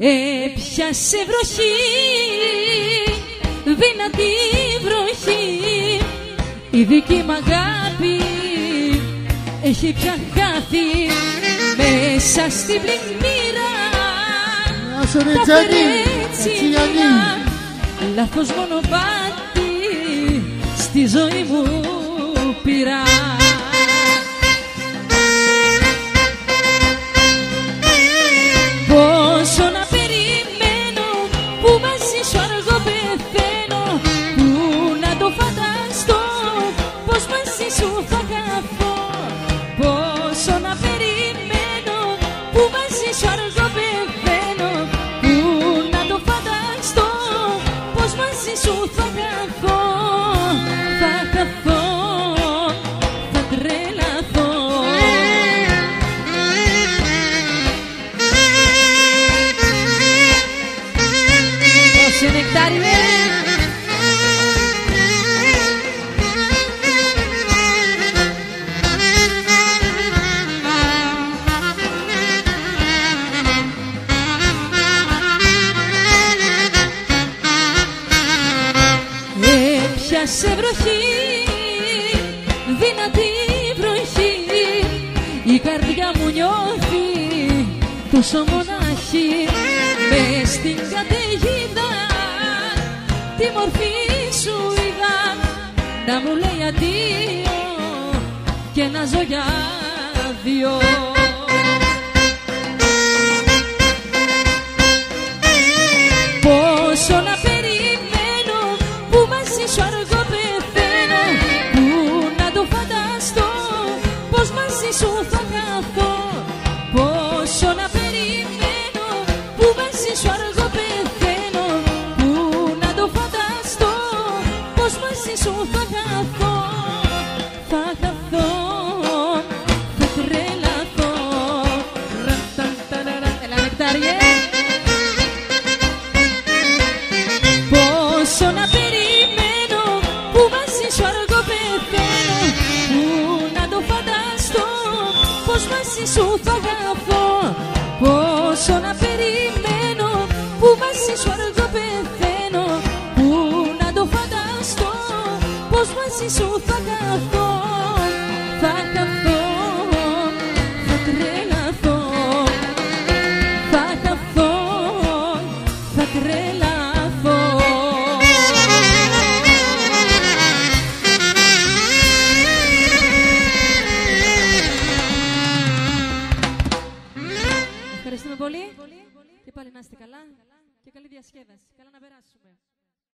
Έπιασε βροχή, δυνατή βροχή, η δική μ' αγάπη έχει πια χάθει μέσα στην πλημμύρα. Τα φερέτσινα, λάθος μονοπάτι στη ζωή μου πήρα. Πόσο να περιμένω που μαζί σου αργό πεθαίνω, που να το φανταστώ πως μαζί σου θα χαθώ. Πόσο να περιμένω που μαζί σου αργό πεθαίνω, που να το φανταστώ πως μαζί σου θα χαθώ. Θα χαθώ, θα τρελαθώ. Σε νεκτάρι με. Έπιασε βροχή, δυνατή βροχή, η καρδιά μου νιώθει τόσο μονάχη. Μες στην καταιγίδα τη μορφή σου είδα να μου λέει αντίο και να ζω για δυο. Πόσο να περιμένω που μαζί σου αργό πεθαίνω, που να το φανταστώ πως μαζί σου θα χαθώ. Πόσο να περιμένω που μαζί σου αργό πεθαίνω, που να το φανταστώ πως μαζί σου θα χαθώ. Θα χαθώ, θα τρελαθώ. Έλα νεκτάριε. Πόσο να περιμένω που μαζί σου αργό πεθαίνω, που να το φανταστώ πως μαζί σου θα χαθώ. Πόσο να περιμένω που μαζί σου αργό πεθαίνω, που να το φανταστώ πως μαζί σου θα χαθώ. Θα χαθώ, θα τρελαθώ. Θα χαθώ, θα τρελαθώ. Ευχαριστούμε πολύ και πάλι να είστε καλά και καλή διασκέδαση. Καλά να περάσουμε.